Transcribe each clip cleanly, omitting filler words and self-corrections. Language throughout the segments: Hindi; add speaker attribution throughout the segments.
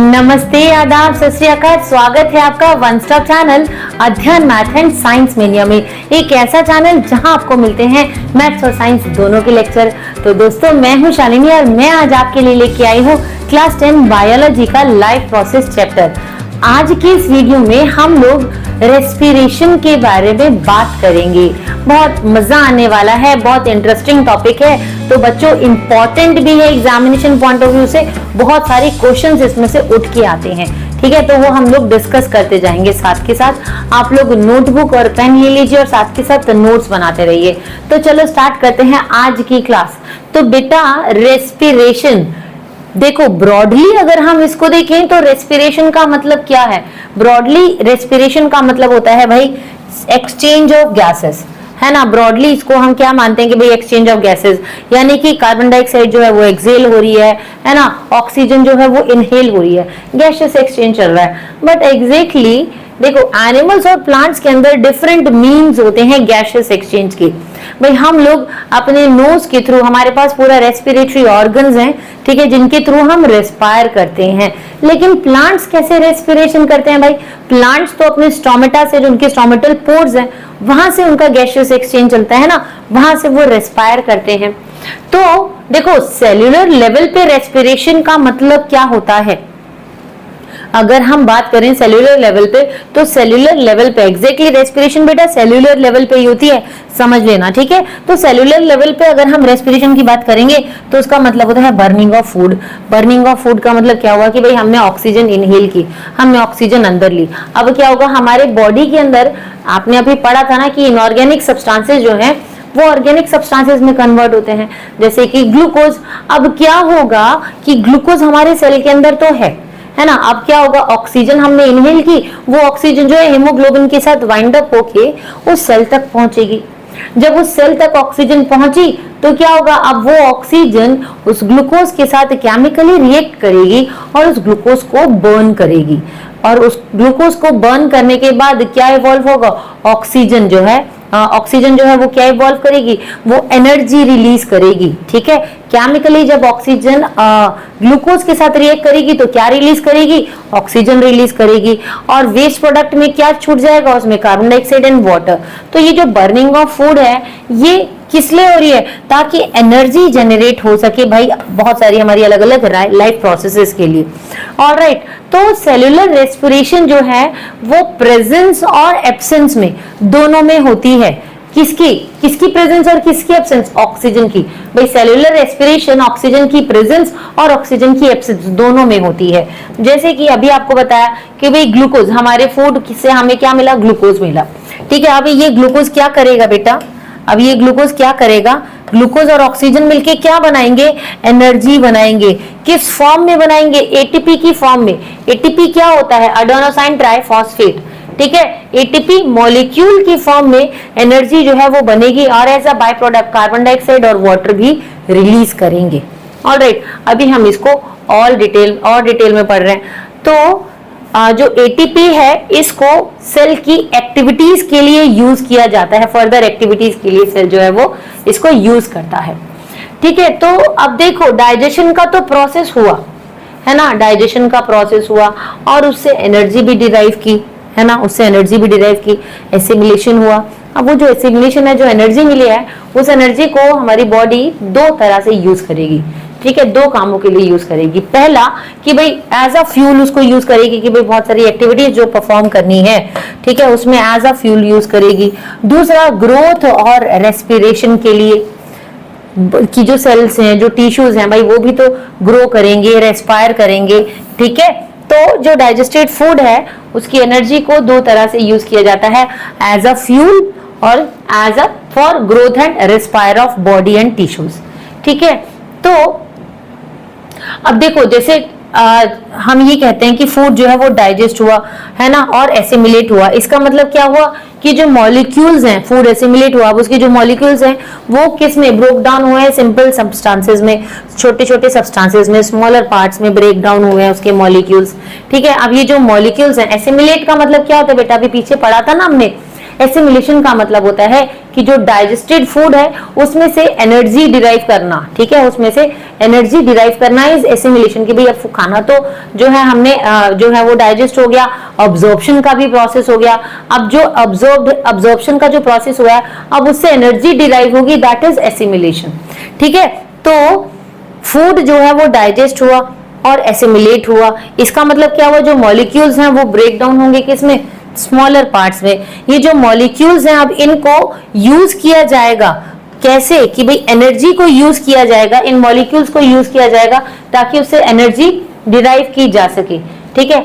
Speaker 1: नमस्ते, आदाब, सत श्री अकाल। स्वागत है आपका वन स्टॉप चैनल अध्ययन मैथ एंड साइंस मीडिया में। एक ऐसा चैनल जहां आपको मिलते हैं मैथ्स और साइंस दोनों के लेक्चर। तो दोस्तों, मैं हूं शालिनी और मैं आज आपके लिए लेके आई हूं क्लास 10 बायोलॉजी का लाइफ प्रोसेस चैप्टर। आज की इस वीडियो में हम लोग रेस्पिरेशन के बारे में बात करेंगे। बहुत मजा आने वाला है, बहुत इंटरेस्टिंग टॉपिक है। तो बच्चों, इंपॉर्टेंट भी है एग्जामिनेशन पॉइंट ऑफ व्यू से। बहुत सारे क्वेश्चंस इसमें से उठ के आते हैं, ठीक है। तो वो हम लोग डिस्कस करते जाएंगे। साथ के साथ आप लोग नोटबुक और पेन ले लीजिए और साथ के साथ नोट्स बनाते रहिए। तो चलो स्टार्ट करते हैं आज की क्लास। तो बेटा, रेस्पिरेशन देखो, ब्रॉडली अगर हम इसको देखें तो रेस्पिरेशन का मतलब क्या है। ब्रॉडली रेस्पिरेशन का मतलब होता है भाई एक्सचेंज ऑफ गैसेस, है ना। ब्रॉडली इसको हम क्या मानते हैं कि भाई एक्सचेंज ऑफ गैसेस, यानी कि कार्बन डाइऑक्साइड जो है वो एक्सहेल हो रही है ना। ऑक्सीजन जो है वो इनहेल हो रही है, गैसेस एक्सचेंज चल रहा है। बट एग्जैक्टली देखो, एनिमल्स और प्लांट्स के अंदर डिफरेंट मीन्स होते हैं गैसेस एक्सचेंज के। भाई हम लोग अपने नोज के थ्रू, हमारे पास पूरा रेस्पिरेटरी ऑर्गन्स हैं, ठीक है, जिनके थ्रू हम रेस्पायर करते हैं। लेकिन प्लांट्स कैसे रेस्पिरेशन करते हैं भाई। प्लांट्स तो अपने स्टोमेटा से, जो उनके स्टोमेटल पोर्स हैं, वहां से उनका गैसेस एक्सचेंज चलता है ना, वहां से वो रेस्पायर करते हैं। तो देखो, सेल्यूलर लेवल पे रेस्पिरेशन का मतलब क्या होता है। अगर हम बात करें सेल्यूलर लेवल पे, तो सेल्यूलर लेवल पे एग्जैक्टली रेस्पिरेशन बेटा सेल्यूलर लेवल पे ही होती है, समझ लेना, ठीक है। तो सेल्यूलर लेवल पे अगर हम रेस्पिरेशन की बात करेंगे तो उसका मतलब होता है burning of food. Burning of food का मतलब क्या हुआ कि भाई हमने ऑक्सीजन इनहेल की, हमने ऑक्सीजन अंदर ली। अब क्या होगा हमारे बॉडी के अंदर, आपने अभी पढ़ा था ना कि इनऑर्गेनिक सब्सटेंसेस जो हैं वो ऑर्गेनिक सब्सटेंसेस में कन्वर्ट होते हैं, जैसे कि ग्लूकोज। अब क्या होगा कि ग्लूकोज हमारे सेल के अंदर तो है ना। अब क्या होगा, ऑक्सीजन हमने इनहेल की, वो ऑक्सीजन जो है हीमोग्लोबिन के साथ वाइंड अप होके उस सेल तक पहुंचेगी। जब उस सेल तक ऑक्सीजन पहुंची तो क्या होगा, अब वो ऑक्सीजन उस ग्लूकोज के साथ केमिकली रिएक्ट करेगी और उस ग्लूकोज को बर्न करेगी। और उस ग्लूकोज को बर्न करने के बाद क्या इवॉल्व होगा, ऑक्सीजन जो है वो क्या इवॉल्व करेगी, वो एनर्जी रिलीज करेगी, ठीक है। केमिकली जब ऑक्सीजन ग्लूकोज के साथ रिएक्ट करेगी तो क्या रिलीज करेगी, ऑक्सीजन रिलीज करेगी। और वेस्ट प्रोडक्ट में क्या छूट जाएगा, उसमें कार्बन डाइऑक्साइड एंड वाटर। तो ये जो बर्निंग ऑफ फूड है ये किस लिए हो रही है, ताकि एनर्जी जनरेट हो सके भाई, बहुत सारी हमारी अलग अलग लाइफ प्रोसेसेस के लिए। ऑलराइट, तो सेल्यूलर रेस्पिरेशन जो है वो प्रेजेंस और एब्सेंस में दोनों में होती है। किसकी प्रेजेंस और किसकी एब्सेंस, ऑक्सीजन की। भाई सेल्यूलर रेस्पिरेशन ऑक्सीजन की प्रेजेंस और ऑक्सीजन की एब्सेंस दोनों में होती है। जैसे कि अभी आपको बताया कि भाई ग्लूकोज, हमारे फूड से हमें क्या मिला, ग्लूकोज मिला, ठीक है। अभी ये ग्लूकोज क्या करेगा बेटा, अब ये ग्लूकोज क्या करेगा, ग्लूकोज और ऑक्सीजन मिलके क्या बनाएंगे, एनर्जी बनाएंगे। किस फॉर्म में बनाएंगे, एटीपी की फॉर्म में। एटीपी क्या होता है, एडेनोसाइन ट्राइफॉस्फेट, ठीक है। एटीपी मॉलिक्यूल की फॉर्म में एनर्जी जो है वो बनेगी और as a by product carbon dioxide और वाटर भी रिलीज करेंगे। ऑलराइट, अभी हम इसको और डिटेल में पढ़ रहे हैं। तो जो एटीपी है इसको सेल की एक्टिविटीज के लिए यूज किया जाता है, फर्दर एक्टिविटीज के लिए सेल जो है वो इसको यूज करता है, ठीक है। तो अब देखो, डाइजेशन का तो प्रोसेस हुआ है ना, डाइजेशन का प्रोसेस हुआ और उससे एनर्जी भी डिराइव की, है ना, उससे एनर्जी भी डिराइव की। एसिमिलेशन हुआ। अब वो जो एसिमिलेशन है, जो एनर्जी मिली है, उस एनर्जी को हमारी बॉडी दो तरह से यूज करेगी, ठीक है, दो कामों के लिए यूज करेगी। पहला कि भाई एज अ फ्यूल उसको यूज करेगी कि भाई बहुत सारी एक्टिविटीज जो परफॉर्म करनी है, ठीक है, उसमें एज अ फ्यूल यूज करेगी। दूसरा, ग्रोथ और रेस्पिरेशन के लिए कि जो सेल्स हैं, जो टिश्यूज हैं भाई, वो भी तो ग्रो करेंगे, रेस्पायर करेंगे, ठीक है। तो जो डाइजेस्टेड फूड है उसकी एनर्जी को दो तरह से यूज किया जाता है, एज अ फ्यूल और as a for growth and respire of body and tissues, ठीक है। तो अब देखो, जैसे हम ये कहते हैं कि फूड जो है वो डाइजेस्ट हुआ, है ना, और एसिमिलेट हुआ। इसका मतलब क्या हुआ कि जो मॉलिक्यूल्स हैं, फूड एसिमिलेट हुआ, उसके जो मॉलिक्यूल्स हैं वो किस में ब्रेक डाउन हुए हैं, सिंपल सब्सटेंसेस में, छोटे छोटे सब्सटेंसेस में, स्मॉलर पार्ट्स में ब्रेक डाउन हुए हैं उसके मॉलिक्यूल्स, ठीक है। अब ये जो मॉलिक्यूल्स हैं, एसिमिलेट का मतलब क्या होता है बेटा, अभी पीछे पढ़ा था ना हमने, एसिमिलेशन का मतलब होता है कि जो डाइजेस्टेड फूड है उसमें से एनर्जी डिराइव करना, ठीक है, उसमें से एनर्जी डिराइव करना इज एसिमिलेशन। कि भाई अब खाना तो जो है हमने जो है वो डाइजेस्ट हो गया, अब्जॉर्प्शन का भी प्रोसेस हो गया। अब जो अब्जॉर्प्शन का जो प्रोसेस हुआ है अब उससे एनर्जी डिराइव होगी, दैट इज एसिमिलेशन, ठीक है। तो फूड जो है वो डाइजेस्ट हुआ और एसिमिलेट हुआ, इसका मतलब क्या हुआ, जो मॉलिक्यूल्स हैं वो ब्रेक डाउन होंगे किसमें, स्मॉलर पार्ट्स में। ये जो मॉलिक्यूल्स हैं अब इनको यूज किया जाएगा कैसे, कि भाई एनर्जी को यूज किया जाएगा, इन मॉलिक्यूल्स को यूज किया जाएगा ताकि उससे एनर्जी डिराइव की जा सके, ठीक है।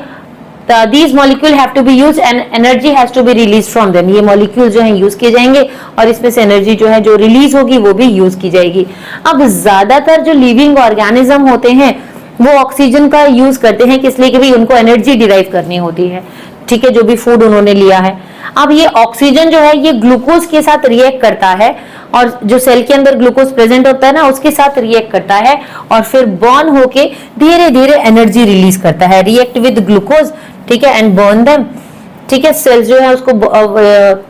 Speaker 1: These molecule have to be used and energy has to be released from them। ये मॉलिक्यूल जो है यूज किए जाएंगे और इसमें से एनर्जी जो है जो रिलीज होगी वो भी यूज की जाएगी। अब ज्यादातर जो लिविंग ऑर्गेनिज्म होते हैं वो ऑक्सीजन का यूज करते हैं, किस लिए, कि भाई उनको एनर्जी डिराइव करनी होती है, ठीक है, जो भी फूड उन्होंने लिया है। अब ये ऑक्सीजन जो है ये ग्लूकोज के साथ रिएक्ट करता है और जो सेल के अंदर ग्लूकोज प्रेजेंट होता है ना उसके साथ रिएक्ट करता है और फिर बर्न होके धीरे धीरे एनर्जी रिलीज करता है, रिएक्ट विद ग्लूकोज, ठीक है, एंड बर्न देम, ठीक है। सेल्स जो है उसको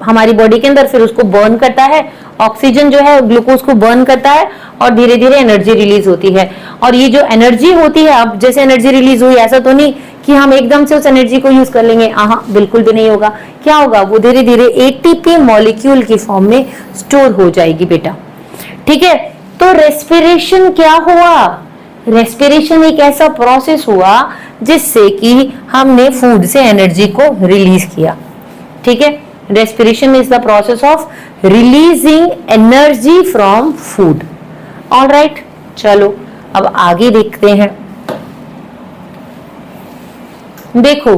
Speaker 1: हमारी बॉडी के अंदर फिर उसको बर्न करता है, ऑक्सीजन जो है ग्लूकोज को बर्न करता है और धीरे धीरे एनर्जी रिलीज होती है। और ये जो एनर्जी होती है, अब जैसे एनर्जी रिलीज हुई ऐसा तो नहीं कि हम एकदम से उस एनर्जी को यूज कर लेंगे, हाँ बिल्कुल भी नहीं होगा। क्या होगा, वो धीरे धीरे एटीपी मॉलिक्यूल की फॉर्म में स्टोर हो जाएगी बेटा, ठीक है। तो रेस्पिरेशन क्या हुआ, रेस्पिरेशन एक ऐसा प्रोसेस हुआ जिससे कि हमने फूड से एनर्जी को रिलीज किया, ठीक है। Respiration is the process of releasing energy from food. Alright, चलो अब आगे देखते हैं। देखो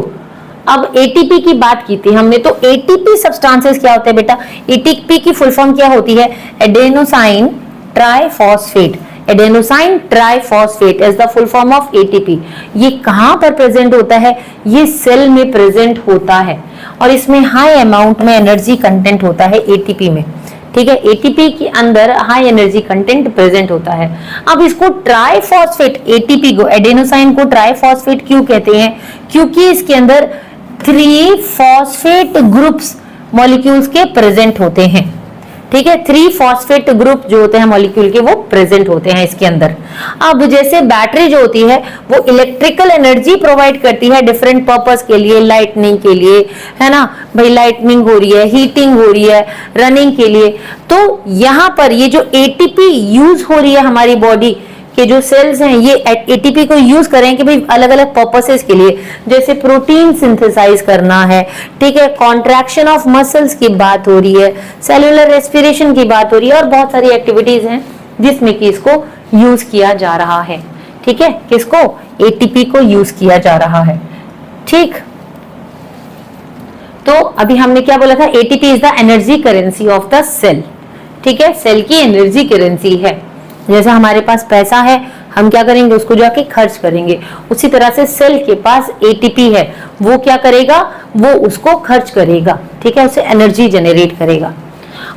Speaker 1: अब एटीपी की बात की थी हमने, तो एटीपी सब्सटेंसेस क्या होते हैं बेटा, एटीपी की फुल फॉर्म क्या होती है, adenosine triphosphate. Adenosine triphosphate is the full form of ATP. ये कहां पर प्रेजेंट होता है, ये सेल में प्रेजेंट होता है और इसमें हाई अमाउंट में एनर्जी कंटेंट होता है एटीपी में, ठीक है। एटीपी के अंदर हाई एनर्जी कंटेंट प्रेजेंट होता है। अब इसको ट्राइफॉस्फेट, एटीपी को, एडेनोसाइन को ट्राइफॉस्फेट क्यों कहते हैं, क्योंकि इसके अंदर 3 फॉस्फेट ग्रुप्स मॉलिक्यूल्स के प्रेजेंट होते हैं, ठीक है। 3 फॉस्फेट ग्रुप जो होते हैं मॉलिक्यूल के वो प्रेजेंट होते हैं इसके अंदर। अब जैसे बैटरी जो होती है वो इलेक्ट्रिकल एनर्जी प्रोवाइड करती है डिफरेंट पर्पस के लिए, लाइटनिंग के लिए, है ना भाई, लाइटनिंग हो रही है, हीटिंग हो रही है, रनिंग के लिए। तो यहाँ पर ये जो एटीपी यूज हो रही है हमारी बॉडी के जो सेल्स हैं ये एटीपी को यूज करें कि भाई अलग अलग पर्पसेस के लिए, जैसे प्रोटीन सिंथेसाइज करना है, ठीक है, कॉन्ट्रैक्शन ऑफ मसल्स की बात हो रही है, सेलुलर रेस्पिरेशन की बात हो रही है और बहुत सारी एक्टिविटीज हैं जिसमें कि इसको यूज किया जा रहा है, ठीक है, किसको, एटीपी को यूज किया जा रहा है, ठीक। तो अभी हमने क्या बोला था, ATP is the energy currency of the cell, ठीक है, सेल की एनर्जी करेंसी है। जैसा हमारे पास पैसा है हम क्या करेंगे, उसको जाके खर्च करेंगे, उसी तरह से सेल के पास एटीपी है, वो क्या करेगा, वो उसको खर्च करेगा, ठीक है, उसे एनर्जी जनरेट करेगा।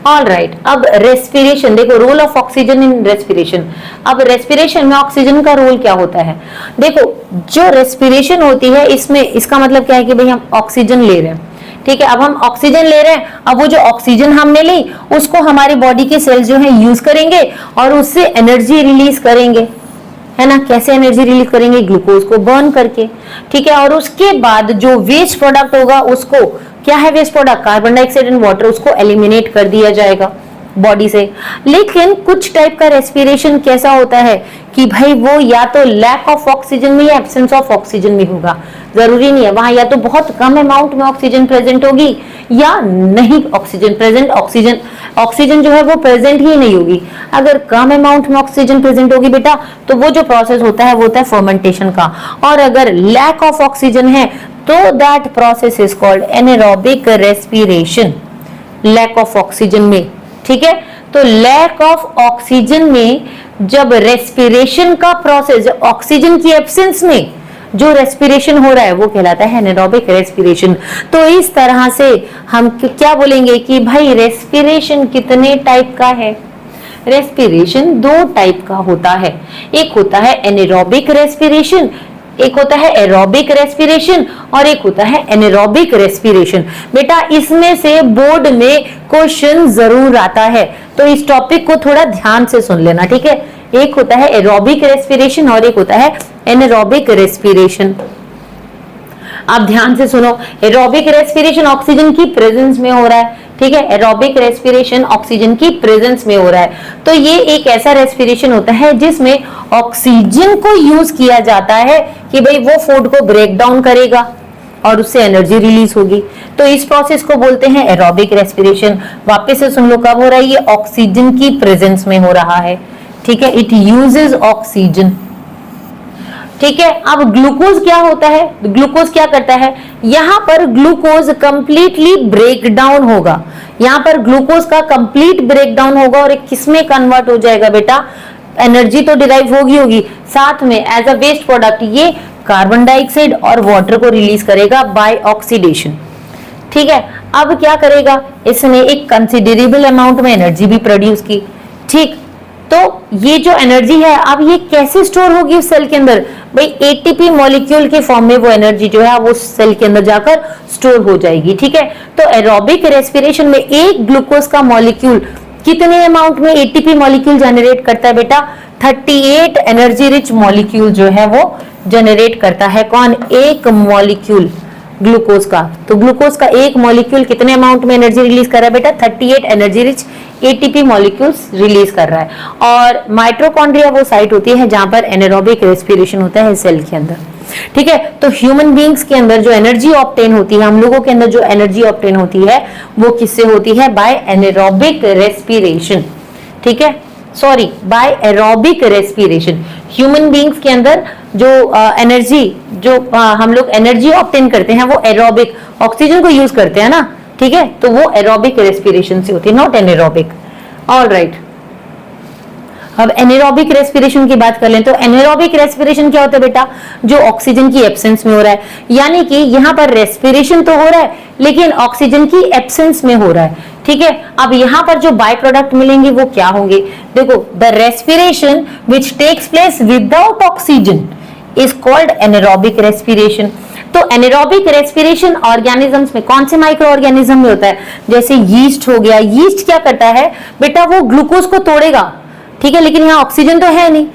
Speaker 1: ऑलराइट, अब रेस्पिरेशन देखो, role of oxygen in respiration. अब रेस्पिरेशन में ऑक्सीजन का रोल क्या होता है, देखो जो रेस्पिरेशन होती है इसमें इसका मतलब क्या है कि भाई हम ऑक्सीजन ले रहे हैं, ठीक है। अब हम ऑक्सीजन ले रहे हैं, अब वो जो ऑक्सीजन हमने ली उसको हमारी बॉडी के सेल्स जो है यूज करेंगे और उससे एनर्जी रिलीज करेंगे, है ना। कैसे एनर्जी रिलीज करेंगे, ग्लूकोज को बर्न करके, ठीक है। और उसके बाद जो वेस्ट प्रोडक्ट होगा उसको, क्या है waste product, carbon dioxide and water, उसको एलिमिनेट कर दिया जाएगा बॉडी से। लेकिन कुछ टाइप का रेस्पिरेशन कैसा होता है कि भाई वो या तो लैक ऑफ ऑक्सीजन में या एब्सेंस ऑफ ऑक्सीजन में होगा, जरूरी नहीं है, वहां या तो बहुत कम अमाउंट में ऑक्सीजन प्रेजेंट होगी या नहीं ऑक्सीजन प्रेजेंट, ऑक्सीजन जो है वो प्रेजेंट ही नहीं होगी। अगर कम अमाउंट में ऑक्सीजन प्रेजेंट होगी बेटा तो वो जो प्रोसेस होता है वो होता है फर्मेंटेशन का, और अगर लैक ऑफ ऑक्सीजन है तो that process is called anaerobic respiration, lack of oxygen में, ठीक है। तो लैक ऑफ ऑक्सीजन में जब रेस्पिरेशन का प्रोसेस, ऑक्सीजन की एब्सेंस में जो रेस्पिरेशन हो रहा है वो कहलाता है एनारोबिक रेस्पिरेशन। तो इस तरह से हम क्या बोलेंगे कि भाई रेस्पिरेशन कितने टाइप का है, रेस्पिरेशन 2 टाइप का होता है, एक होता है एनारोबिक रेस्पिरेशन, एक होता है एरोबिक रेस्पिरेशन और एक होता है एनेरोबिक रेस्पिरेशन। बेटा इसमें से बोर्ड में क्वेश्चन जरूर आता है, तो इस टॉपिक को थोड़ा ध्यान से सुन लेना, ठीक है। एक होता है एरोबिक रेस्पिरेशन और एक होता है एनेरोबिक रेस्पिरेशन। आप ध्यान से सुनो, एरोबिक रेस्पिरेशन ऑक्सीजन की प्रेजेंस में हो रहा है, ठीक है। एरोबिक रेस्पिरेशन ऑक्सीजन की प्रेजेंस में हो रहा है, तो ये एक ऐसा रेस्पिरेशन होता है जिसमें ऑक्सीजन को यूज किया जाता है कि भाई वो फूड को ब्रेक डाउन करेगा और उससे एनर्जी रिलीज होगी, तो इस प्रोसेस को बोलते हैं एरोबिक रेस्पिरेशन। वापस से सुन लो, कब हो रहा है ये? ऑक्सीजन की प्रेजेंस में हो रहा है, ठीक है। इट यूजेस ऑक्सीजन, ठीक है। अब ग्लूकोज क्या होता है? ग्लूकोज क्या करता है? यहां पर ग्लूकोज कंप्लीटली ब्रेक डाउन होगा, यहां पर ग्लूकोज का कंप्लीट ब्रेक डाउन होगा और किस में कन्वर्ट हो जाएगा बेटा? एनर्जी तो डिराइव होगी, साथ में एज अ वेस्ट प्रोडक्ट ये कार्बन डाइऑक्साइड और वाटर को रिलीज करेगा बाय ऑक्सीडेशन, ठीक है। अब क्या करेगा? इसने एक कंसिडरेबल अमाउंट में एनर्जी भी प्रोड्यूस की, ठीक। तो ये जो एनर्जी है अब ये कैसे स्टोर होगी उस सेल के अंदर? भाई एटीपी मॉलिक्यूल के फॉर्म में वो एनर्जी जो है वो सेल के अंदर जाकर स्टोर हो जाएगी, ठीक है। तो एरोबिक रेस्पिरेशन में एक ग्लूकोज का मॉलिक्यूल कितने अमाउंट में एटीपी मॉलिक्यूल जनरेट करता है बेटा? 38 एनर्जी रिच मॉलिक्यूल जो है वो जनरेट करता है। कौन? एक मॉलिक्यूल ग्लूकोज का। तो ग्लूकोज का एक मॉलिक्यूल कितने अमाउंट में एनर्जी रिलीज कर रहा है बेटा? 38 energy rich ATP molecules release कर रहा है। और माइटोकॉन्ड्रिया वो साइट होती है जहां पर एनेरोबिक रेस्पिरेशन होता है सेल के अंदर, ठीक है। तो ह्यूमन बींग्स के अंदर जो एनर्जी ऑब्टेन होती है, हम लोगों के अंदर जो एनर्जी ऑब्टेन होती है वो किससे होती है? बाय एनेरोबिक रेस्पिरेशन, ठीक है। Sorry, by aerobic respiration. Human beings के अंदर जो एनर्जी जो हम लोग एनर्जी ऑब्टेन करते हैं वो एरोबिक, ऑक्सीजन को यूज करते हैं ना, ठीक है। तो वो एरोबिक रेस्पिरेशन से होती है, नॉट एनेरोबिक। ऑलराइट, अब एनेरोबिक रेस्पिरेशन की बात कर लें तो एनेरोबिक रेस्पिरेशन क्या होता है बेटा? जो ऑक्सीजन की एब्सेंस में हो रहा है, यानी कि यहाँ पर रेस्पिरेशन तो हो रहा है लेकिन ऑक्सीजन की एब्सेंस में हो रहा है, ठीक है। अब यहाँ पर जो बाय प्रोडक्ट मिलेंगे वो क्या होंगे? देखो, the respiration which takes place without oxygen is called anaerobic respiration. तो एनेरोबिक रेस्पिरेशन ऑर्गेनिजम्स में कौन से माइक्रो ऑर्गेनिज्म में होता है? जैसे यीस्ट हो गया। यीस्ट क्या करता है बेटा? वो ग्लूकोज को तोड़ेगा, ठीक है, लेकिन यहाँ ऑक्सीजन तो है नहीं,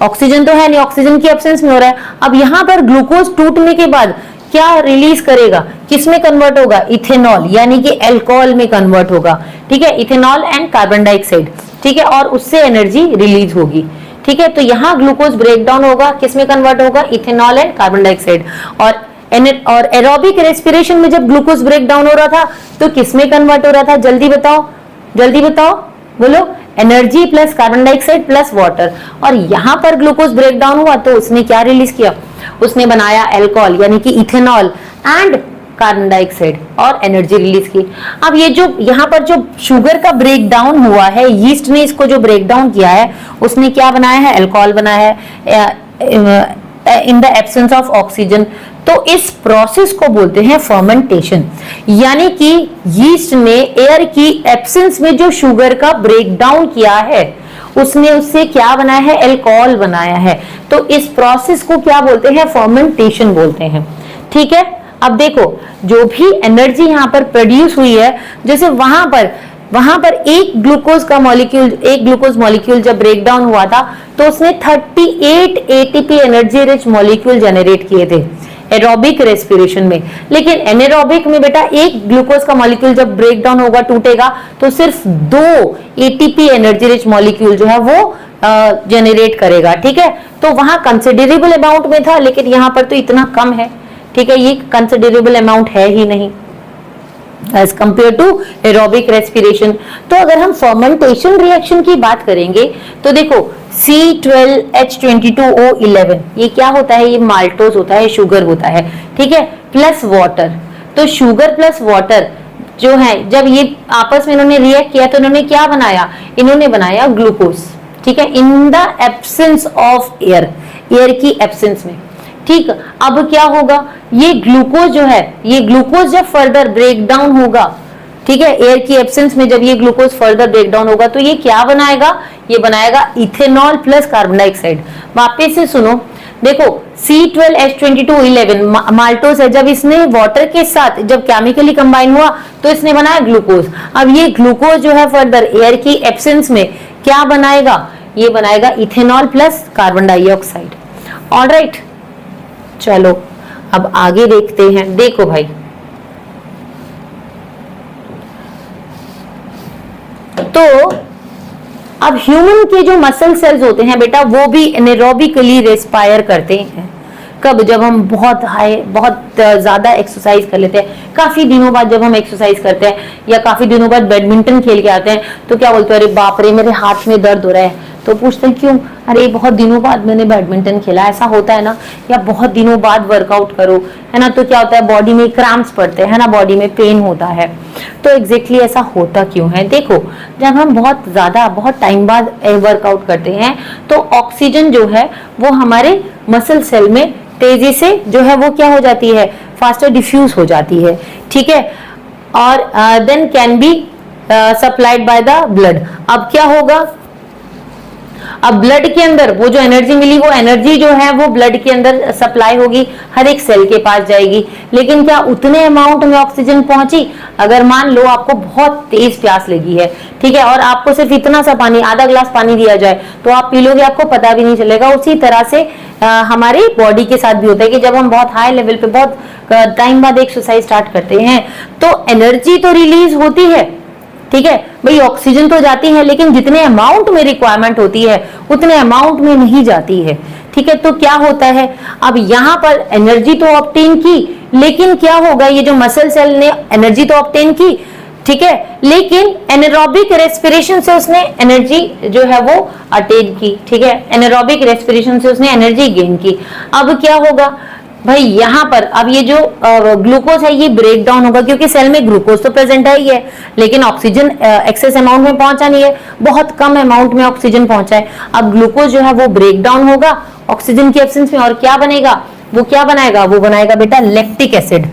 Speaker 1: ऑक्सीजन तो है नहीं, ऑक्सीजन की एब्सेंस में हो रहा है। अब यहाँ पर ग्लूकोज टूटने के बाद क्या रिलीज करेगा? किस में कन्वर्ट होगा? इथेनॉल, यानी कि अल्कोहल में कन्वर्ट होगा, ठीक है। इथेनॉल एंड कार्बन डाइऑक्साइड, ठीक है, और उससे एनर्जी रिलीज होगी, ठीक है। तो यहाँ ग्लूकोज ब्रेक डाउन होगा, किस में कन्वर्ट होगा? Ethanol and carbon dioxide. और एरोबिक रेस्पिरेशन में जब ग्लूकोज ब्रेक डाउन हो रहा था तो किस में कन्वर्ट हो रहा था? जल्दी बताओ, जल्दी बताओ, बोलो। Energy plus carbon dioxide plus water. और यहाँ पर ग्लूकोज ब्रेक डाउन हुआ तो उसने क्या रिलीज किया? उसने बनाया अल्कोहल, यानी कि इथेनॉल एंड कार्बन डाइऑक्साइड और एनर्जी रिलीज की। अब ये जो यहाँ पर जो शुगर का ब्रेक डाउन हुआ है, यीस्ट ने इसको जो ब्रेक डाउन किया है उसने क्या बनाया है? अल्कोहल बनाया है in the absence of oxygen. तो इस प्रोसेस को बोलते हैं फर्मेंटेशन, यानी कि यीस्ट ने एयर की एब्सेंस में जो शुगर का ब्रेक डाउन किया है उसने उससे क्या बनाया है? अल्कोहल बनाया है। तो इस प्रोसेस को क्या बोलते हैं? फर्मेंटेशन बोलते हैं, ठीक है। अब देखो, जो भी एनर्जी यहाँ पर प्रोड्यूस हुई है, जैसे वहां पर एक ग्लूकोज मॉलिक्यूल जब ब्रेक डाउन हुआ था तो उसने 38 ATP energy rich molecule generate किए थे एरोबिक रेस्पिरेशन में। लेकिन एनेरोबिक में बेटा एक ग्लूकोज का मॉलिक्यूल जब ब्रेक डाउन होगा, टूटेगा, तो सिर्फ 2 एटीपी एनर्जी रिच मॉलिक्यूल जो है वो जनरेट करेगा, ठीक है। तो वहां कंसिडरेबल अमाउंट में था, लेकिन यहाँ पर तो इतना कम है, ठीक है, ये कंसिडरेबल अमाउंट है ही नहीं as compare to aerobic respiration. तो अगर हम फर्मेंटेशन रिएक्शन की बात करेंगे तो देखो, C12H22O11 ये क्या होता है? ये माल्टोज होता है, शुगर होता है, ठीक है, प्लस वाटर। तो शुगर प्लस वाटर जो है, जब ये आपस में इन्होंने रिएक्ट किया तो इन्होंने क्या बनाया? इन्होंने बनाया ग्लूकोज, ठीक है, in the absence of air, air की एब्सेंस में, ठीक। अब क्या होगा? ये ग्लूकोज जो है, ये ग्लूकोज जब फर्दर ब्रेक डाउन होगा, ठीक है, एयर की एब्सेंस में जब ये ग्लूकोज फर्दर ब्रेक डाउन होगा तो ये क्या बनाएगा? ये बनाएगा इथेनॉल प्लस कार्बन डाइऑक्साइड। वापस से सुनो, देखो C12H2211 माल्टोस है, जब इसने वाटर के साथ जब केमिकली कंबाइन हुआ तो इसने बनाया ग्लूकोज। अब ये ग्लूकोज जो है फर्दर एयर की एब्सेंस में क्या बनाएगा, ये बनाएगा ethanol plus carbon dioxide. Alright, चलो अब आगे देखते हैं। देखो भाई, तो अब ह्यूमन के जो मसल सेल्स होते हैं बेटा, वो भी एनारोबिकली रेस्पायर करते हैं। कब? जब हम बहुत ज्यादा एक्सरसाइज कर लेते हैं, काफी दिनों बाद जब हम एक्सरसाइज करते हैं या काफी दिनों बाद बैडमिंटन खेल के आते हैं, तो क्या बोलते हैं, अरे बाप रे मेरे हाथ में दर्द हो रहा है। तो पूछते हैं क्यों? अरे बहुत दिनों बाद मैंने बैडमिंटन खेला, ऐसा होता है ना। या बहुत दिनों बाद वर्कआउट करो, है ना, तो क्या होता है, बॉडी में क्रैम्प्स पड़ते हैं ना, बॉडी में पेन होता है। तो एग्जैक्टली ऐसा होता क्यों है? देखो, जब हम बहुत टाइम बाद वर्कआउट करते हैं तो ऑक्सीजन जो है वो हमारे मसल सेल में तेजी से जो है वो क्या हो जाती है, फास्टर डिफ्यूज हो जाती है, ठीक है, और then can be supplied by the blood. अब क्या होगा, अब ब्लड के अंदर वो जो एनर्जी मिली, वो एनर्जी जो है वो ब्लड के अंदर सप्लाई होगी, हर एक सेल के पास जाएगी। लेकिन क्या उतने अमाउंट में ऑक्सीजन पहुंची? अगर मान लो आपको बहुत तेज प्यास लगी है, ठीक है, और आपको सिर्फ इतना सा पानी, आधा ग्लास पानी दिया जाए तो आप पी लोगे, आपको पता भी नहीं चलेगा। उसी तरह से हमारी बॉडी के साथ भी होता है कि जब हम बहुत हाई लेवल पे बहुत टाइम बाद एक्सरसाइज स्टार्ट करते हैं तो एनर्जी तो रिलीज होती है, ठीक है भाई, ऑक्सीजन तो जाती है, लेकिन जितने अमाउंट में रिक्वायरमेंट होती है उतने अमाउंट में नहीं जाती है, ठीक है। तो क्या होता है, अब यहाँ पर एनर्जी तो ऑब्टेन की, लेकिन क्या होगा, ये जो मसल सेल ने एनर्जी तो ऑब्टेन की, ठीक है, लेकिन एनारोबिक रेस्पिरेशन से उसने एनर्जी जो है वो अटेन की, ठीक है, एनारोबिक रेस्पिरेशन से उसने एनर्जी गेन की। अब क्या होगा भाई, यहाँ पर अब ये जो ग्लूकोज है ये ब्रेक डाउन होगा, क्योंकि सेल में ग्लूकोज तो प्रेजेंट है ही है, लेकिन ऑक्सीजन एक्सेस अमाउंट में पहुंचा नहीं है, बहुत कम अमाउंट में ऑक्सीजन पहुंचा है। अब ग्लूकोज जो है वो ब्रेक डाउन होगा ऑक्सीजन की एब्सेंस में, और क्या बनेगा, वो क्या बनाएगा, वो बनाएगा बेटा लैक्टिक एसिड,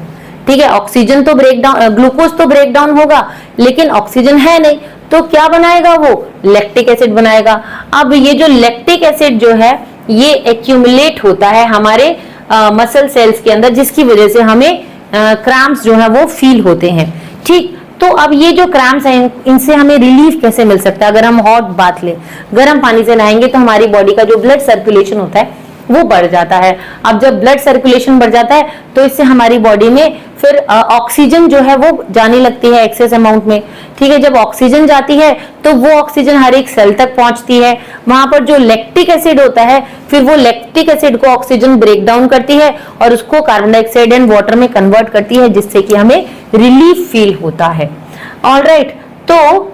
Speaker 1: ठीक है। ऑक्सीजन तो ब्रेक डाउन, ग्लूकोज तो ब्रेक डाउन होगा, लेकिन ऑक्सीजन है नहीं, तो क्या बनाएगा, वो लैक्टिक एसिड बनाएगा। अब ये जो लैक्टिक एसिड जो है ये एक्यूमुलेट होता है हमारे मसल सेल्स के अंदर, जिसकी वजह से हमें क्रैम्प्स जो है वो फील होते हैं, ठीक। तो अब ये जो क्रैम्प्स हैं इनसे हमें रिलीफ कैसे मिल सकता है? अगर हम हॉट बाथ लें, गर्म पानी से नहाएंगे तो हमारी बॉडी का जो ब्लड सर्कुलेशन होता है वो बढ़ जाता है। अब जब ब्लड सर्कुलेशन बढ़ जाता है तो इससे हमारी बॉडी में फिर ऑक्सीजन जो है वो जाने लगती है एक्सेस अमाउंट में, ठीक है। जब ऑक्सीजन जाती है तो वो ऑक्सीजन हर एक सेल तक पहुंचती है, वहां पर जो लैक्टिक एसिड होता है फिर वो लैक्टिक एसिड को ऑक्सीजन ब्रेक डाउन करती है और उसको कार्बन डाइऑक्साइड एंड वाटर में कन्वर्ट करती है, जिससे कि हमें रिलीफ फील होता है। ऑलराइट, तो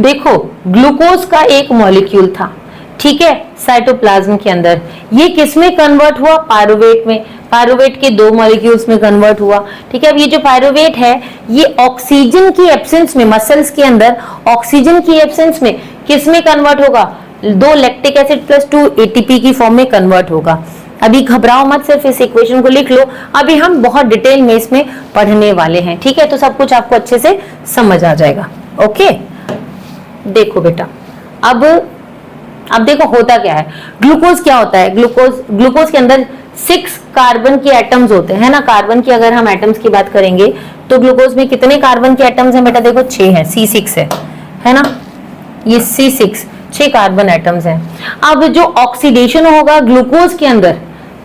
Speaker 1: देखो ग्लूकोज का एक मॉलिक्यूल था, ठीक है, साइटोप्लाज्म के अंदर, ये किसमें कन्वर्ट हुआ, पायरुवेट में, पायरुवेट के 2 मॉलिक्यूल्स में कन्वर्ट हुआ, ठीक है। अब ये जो पायरुवेट है ये ऑक्सीजन की एब्सेंस में, मसल्स के अंदर ऑक्सीजन की एब्सेंस में किसमें कन्वर्ट होगा, 2 लैक्टिक एसिड प्लस 2 एटीपी की फॉर्म में कन्वर्ट होगा। अभी घबराओ मत, सिर्फ इस इक्वेशन को लिख लो, अभी हम बहुत डिटेल में इसमें पढ़ने वाले हैं, ठीक है, तो सब कुछ आपको अच्छे से समझ आ जाएगा। ओके, देखो बेटा, अब देखो होता क्या है, ग्लूकोज क्या होता है, ग्लूकोज के अंदर 6 कार्बन के एटम्स होते हैं ना। कार्बन की अगर हम एटम्स की बात करेंगे तो ग्लूकोज में कितने कार्बन के एटम्स हैं बेटा, देखो 6 है, C6 है ना, ये C6, 6 कार्बन एटम्स हैं। अब जो ऑक्सीडेशन होगा ग्लूकोज के अंदर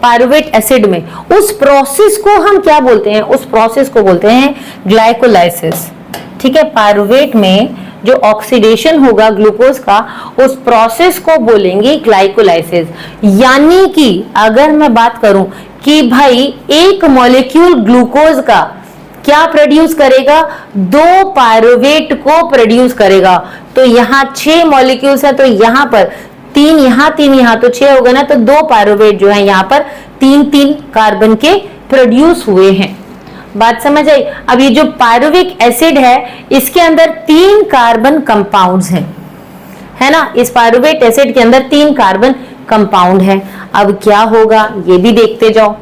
Speaker 1: पायरुवेट एसिड में, उस प्रोसेस को हम क्या बोलते हैं, उस प्रोसेस को बोलते हैं ग्लाइकोलाइसिस, ठीक है। पायरुवेट में जो ऑक्सीडेशन होगा ग्लूकोज का, उस प्रोसेस को बोलेंगे ग्लाइकोलाइसिस। यानी कि अगर मैं बात करूं कि भाई एक मॉलिक्यूल ग्लूकोज का क्या प्रोड्यूस करेगा, 2 पायरुवेट को प्रोड्यूस करेगा। तो यहाँ 6 मॉलिक्यूल्स है, तो यहाँ पर 3 यहाँ 3 यहाँ, तो 6 हो गए ना, तो 2 पायरुवेट जो है यहाँ पर 3-3 कार्बन के प्रोड्यूस हुए हैं। बात समझ आई। अब ये जो पायरुविक एसिड है इसके अंदर 3 कार्बन कंपाउंड्स हैं, है ना, इस पायरुवेट एसिड के अंदर 3 कार्बन कंपाउंड है। अब क्या होगा ये भी देखते जाओ।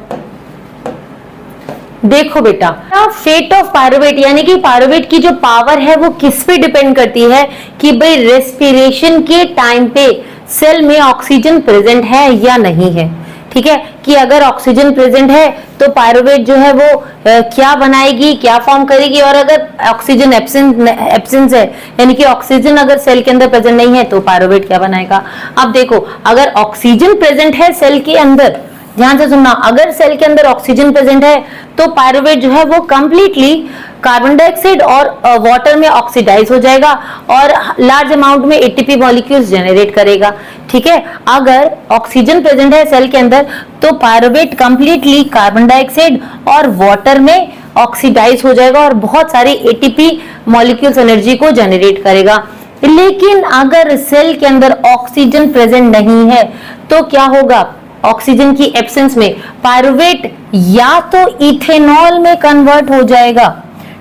Speaker 1: देखो बेटा, फेट ऑफ पायरुवेट, यानी कि पायरुवेट की जो पावर है वो किस पे डिपेंड करती है कि भाई रेस्पिरेशन के टाइम पे सेल में ऑक्सीजन प्रेजेंट है या नहीं है। ठीक है, कि अगर ऑक्सीजन प्रेजेंट है तो पायरुवेट जो है वो क्या बनाएगी, क्या फॉर्म करेगी, और अगर ऑक्सीजन एब्सेंस है यानी कि ऑक्सीजन अगर सेल के अंदर प्रेजेंट नहीं है तो पायरुवेट क्या बनाएगा। अब देखो, अगर ऑक्सीजन प्रेजेंट है सेल के अंदर, ध्यान से सुनना, अगर सेल के अंदर ऑक्सीजन प्रेजेंट है तो पायरुवेट जो है वो कंप्लीटली कार्बन डाइऑक्साइड और वाटर में ऑक्सीडाइज हो जाएगा और लार्ज अमाउंट में एटीपी मॉलिक्यूल्स जनरेट करेगा। ठीक है, अगर ऑक्सीजन प्रेजेंट है सेल के अंदर तो पायरुवेट कंप्लीटली कार्बन डाइऑक्साइड और वाटर में ऑक्सीडाइज हो जाएगा और बहुत सारी एटीपी मॉलिक्यूल्स एनर्जी को जनरेट करेगा। लेकिन अगर सेल के अंदर ऑक्सीजन प्रेजेंट नहीं है तो क्या होगा, ऑक्सीजन की एब्सेंस में पायरुवेट या तो इथेनॉल में कन्वर्ट हो जाएगा।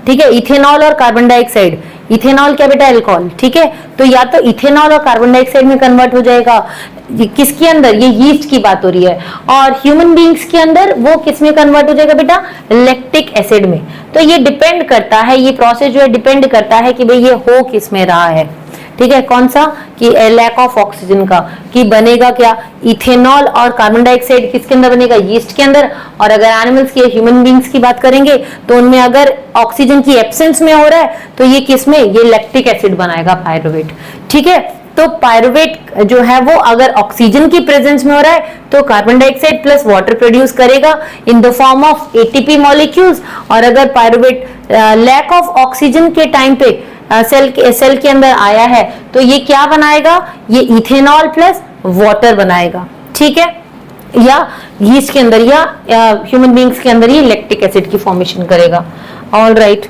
Speaker 1: ठीक है, इथेनॉल और कार्बन डाइऑक्साइड, इथेनॉल क्या बेटा, अल्कोहल। ठीक है, तो या तो इथेनॉल और कार्बन डाइऑक्साइड में कन्वर्ट हो जाएगा। किसके अंदर, ये यीस्ट की बात हो रही है, और ह्यूमन बींग्स के अंदर वो किस में कन्वर्ट हो जाएगा बेटा, लैक्टिक एसिड में। तो ये डिपेंड करता है, ये प्रोसेस जो है डिपेंड करता है कि भाई ये हो किस में रहा है। ठीक है, कौन सा, कि लैक ऑफ ऑक्सीजन का, कि बनेगा क्या, इथेनॉल और कार्बन डाइऑक्साइड किसके अंदर बनेगा, यीस्ट के अंदर। और अगर एनिमल्स की, ह्यूमन बींग्स की बात करेंगे तो उनमें अगर ऑक्सीजन की एब्सेंस में हो रहा है तो ये किसमें, ये लैक्टिक एसिड बनाएगा पायरुवेट। ठीक है, तो पायरुवेट जो है वो अगर ऑक्सीजन की प्रेजेंस में हो रहा है तो carbon dioxide plus water produce करेगा in the form of ATP molecules, और अगर पायरुवेट लैक ऑफ ऑक्सीजन के टाइम पे सेल के अंदर आया है तो ये क्या बनाएगा, ये इथेनॉल प्लस वाटर बनाएगा। ठीक है, या यीस्ट के अंदर या ह्यूमन बींग्स के अंदर ये लैक्टिक एसिड की फॉर्मेशन करेगा। ऑल राइट,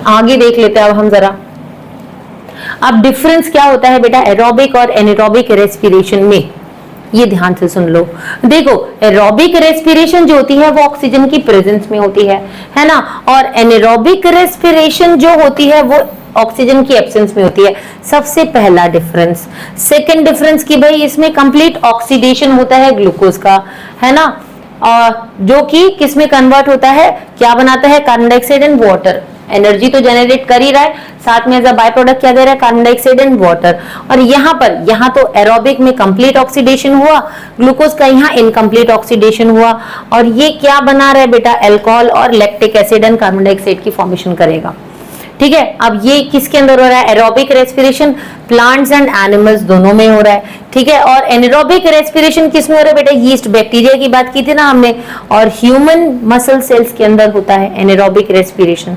Speaker 1: आगे देख लेते हैं अब हम जरा। अब डिफरेंस क्या होता है बेटा एरोबिक और एनारोबिक रेस्पिरेशन में, ये ध्यान से सुन लो। देखो, एरोबिक रेस्पिरेशन जो होती है वो ऑक्सीजन की प्रेजेंस में होती है ना, और एनारोबिक रेस्पिरेशन जो होती है वो ऑक्सीजन की एब्सेंस में होती है। सबसे पहला डिफरेंस। सेकंड डिफरेंस कि भाई इसमें कंप्लीट ऑक्सीडेशन होता है ग्लूकोज का, है ना, और जो कि किस में कन्वर्ट होता है, क्या बनाता है, carbon dioxide and water. Energy तो जनरेट कर ही रहा है, साथ में एज अ बाय प्रोडक्ट क्या दे रहा है, कार्बन डाइऑक्साइड एंड वाटर। और यहाँ तो एरोबिक में कंप्लीट ऑक्सीडेशन हुआ ग्लूकोज का, यहाँ इनकम्प्लीट ऑक्सीडेशन हुआ, और ये क्या बना रहा है बेटा, अल्कोहल और lactic acid and carbon dioxide की फॉर्मेशन करेगा। ठीक है, अब ये किसके अंदर हो रहा है, aerobic respiration plants and animals दोनों में हो रहा है। ठीक है, और एनारोबिक रेस्पिरेशन किस में हो रहा है बेटा, यीस्ट बैक्टीरिया की बात की थी ना हमने, और ह्यूमन मसल सेल्स के अंदर होता है एनारोबिक रेस्पिरेशन।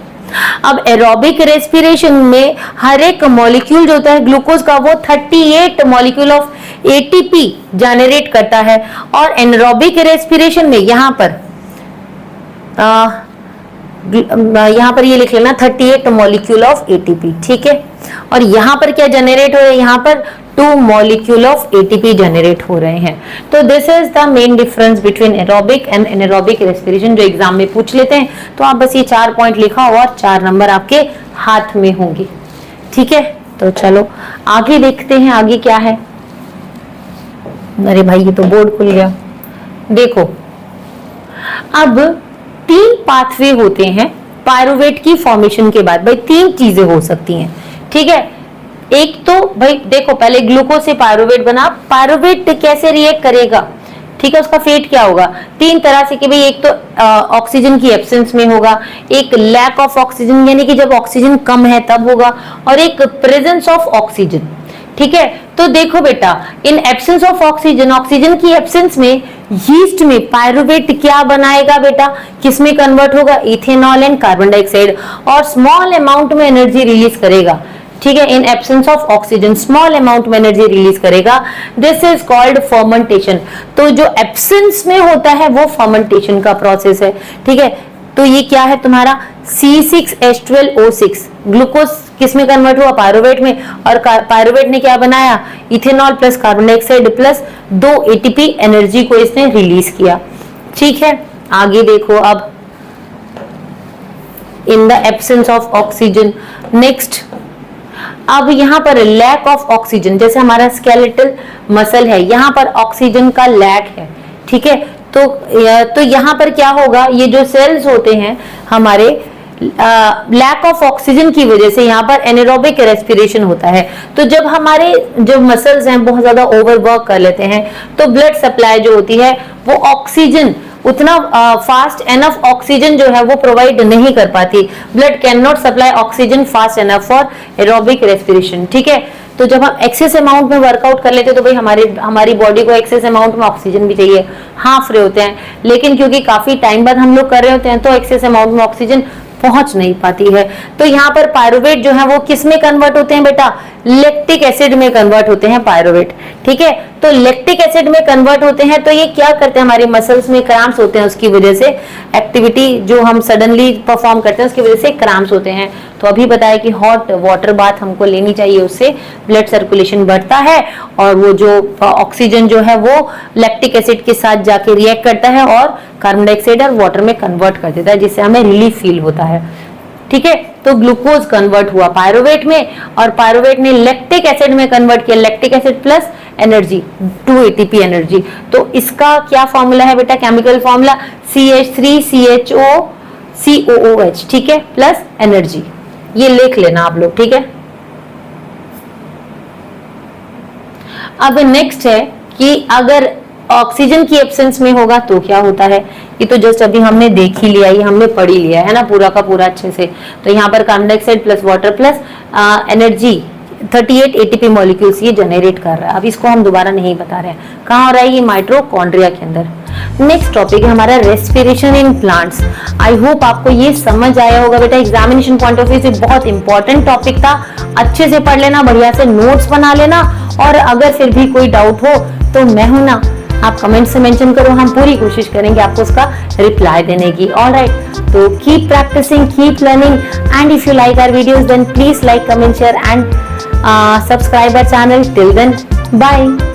Speaker 1: अब एरोबिक रेस्पिरेशन में हर एक मॉलिक्यूल जो होता है ग्लूकोज का वो 38 मॉलिक्यूल ऑफ एटीपी जनरेट करता है, और एनारोबिक रेस्पिरेशन में यहाँ पर ये लिख लेना 38 मॉलिक्यूल ऑफ एटीपी। ठीक है, और यहाँ पर क्या जनरेट हो रहा है, यहाँ पर 2 मॉलिक्यूल ऑफ एटीपी जनरेट हो रहे हैं। तो this is the main difference between aerobic and anaerobic respiration, जो एग्जाम में पूछ लेते हैं। तो आप बस ये 4 पॉइंट लिखा और 4 नंबर आपके हाथ में होंगे। ठीक है, तो चलो आगे देखते हैं, आगे क्या है। अरे भाई ये तो बोर्ड खुल गया। देखो, अब 3 पाथवे होते हैं पायरुवेट की फॉर्मेशन के बाद। भाई 3 चीजें हो सकती हैं। ठीक है, एक तो भाई देखो, पहले ग्लूकोज से पायरुवेट बना, पायरुवेट कैसे रिएक्ट करेगा, ठीक है, उसका फेट क्या होगा, 3 तरह से कि भाई एक तो ऑक्सीजन की एब्सेंस में होगा, एक लैक ऑफ ऑक्सीजन यानी कि जब ऑक्सीजन कम है तब होगा, और एक प्रेजेंस ऑफ ऑक्सीजन। ठीक है, तो देखो बेटा, in absence of oxygen, oxygen की एब्सेंस में यीस्ट में पायरुवेट क्या बनाएगा बेटा, किसमें कन्वर्ट होगा, इथेनॉल एंड कार्बन डाइऑक्साइड, और स्मॉल अमाउंट में एनर्जी रिलीज करेगा। ठीक है, in absence of oxygen small amount में एनर्जी रिलीज करेगा। This is called fermentation. तो जो एब्सेंस में होता है वो फर्मेंटेशन का प्रोसेस है। ठीक है, तो ये क्या है तुम्हारा C6H12O6, ग्लूकोज किस में कन्वर्ट हुआ, पायरुवेट में, और पायरुवेट ने क्या बनाया, ethanol plus carbon dioxide plus 2 ATP energy को इसने रिलीज किया। ठीक है, आगे देखो, अब in the absence of oxygen. Next, अब यहाँ पर लैक ऑफ ऑक्सीजन, जैसे हमारा स्केलेटल मसल है, यहाँ पर ऑक्सीजन का लैक है। ठीक है, तो यहाँ पर क्या होगा, ये जो सेल्स होते हैं हमारे, लैक ऑफ ऑक्सीजन की वजह से यहाँ पर एनारोबिक रेस्पिरेशन होता है। तो जब हमारे जो मसल्स हैं बहुत ज्यादा ओवरवर्क कर लेते हैं तो ब्लड सप्लाई जो होती है वो ऑक्सीजन उतना फास्ट एनफ ऑक्सीजन जो है वो प्रोवाइड नहीं कर पाती। Blood can not supply oxygen fast enough for aerobic respiration. ठीक है, तो जब हम एक्सेस अमाउंट में वर्कआउट कर लेते हैं तो भाई हमारी बॉडी को एक्सेस अमाउंट में ऑक्सीजन भी चाहिए, हाफ रहे होते हैं, लेकिन क्योंकि काफी टाइम बाद हम लोग कर रहे होते हैं तो एक्सेस अमाउंट में ऑक्सीजन पहुंच नहीं पाती है। तो यहाँ पर पायरुवेट जो है वो किस में कन्वर्ट होते हैं बेटा? लैक्टिक एसिड में कन्वर्ट होते हैं पायरुवेट। ठीक है, तो लैक्टिक एसिड में कन्वर्ट होते हैं तो ये क्या करते हैं, हमारे मसल्स में क्रैम्प्स होते हैं, उसकी वजह से एक्टिविटी जो हम सडनली परफॉर्म करते हैं उसकी वजह से क्रैम्प्स होते हैं। तो अभी बताया कि हॉट वाटर बाथ हमको लेनी चाहिए, उससे ब्लड सर्कुलेशन बढ़ता है और वो जो ऑक्सीजन जो है वो लैक्टिक एसिड के साथ जाके रिएक्ट करता है और कार्बन डाइऑक्साइड और वाटर में कन्वर्ट कर देता है, जिससे हमें रिलीफ फील होता है। ठीक है, तो ग्लूकोज कन्वर्ट हुआ पायरुवेट में और पायरुवेट ने लैक्टिक एसिड में कन्वर्ट किया, lactic acid plus energy 2 ATP energy. तो इसका क्या फॉर्मूला है बेटा, केमिकल फॉर्मूला CH3CHO ठीक है, प्लस एनर्जी। ये लिख लेना आप लोग। ठीक है, अब नेक्स्ट है कि अगर ऑक्सीजन की एब्सेंस में होगा तो क्या होता है। ये तो जस्ट अभी हमने देख ही लिया, ये हमने पढ़ ही लिया है ना पूरा का पूरा अच्छे से। तो यहाँ पर carbon dioxide plus water plus energy 38 ATP molecules ये जनरेट कर रहा है। अब इसको हम दोबारा नहीं बता रहे हैं, कहाँ हो रहा है, ये माइटोकॉन्ड्रिया के अंदर। नेक्स्ट टॉपिक है हमारा respiration in plants. I hope आपको ये समझ आया होगा बेटा, एग्जामिनेशन पॉइंट ऑफ व्यू से बहुत इंपॉर्टेंट टॉपिक था। अच्छे से पढ़ लेना, बढ़िया से नोट्स बना लेना, और अगर फिर भी कोई डाउट हो तो मैं हूं ना, आप कमेंट से मेंशन करो, हम पूरी कोशिश करेंगे आपको उसका रिप्लाई देने की। ऑलराइट, तो keep practising, keep learning, and if you like our videos then please like, comment, share and subscribe our channel. Till then, bye.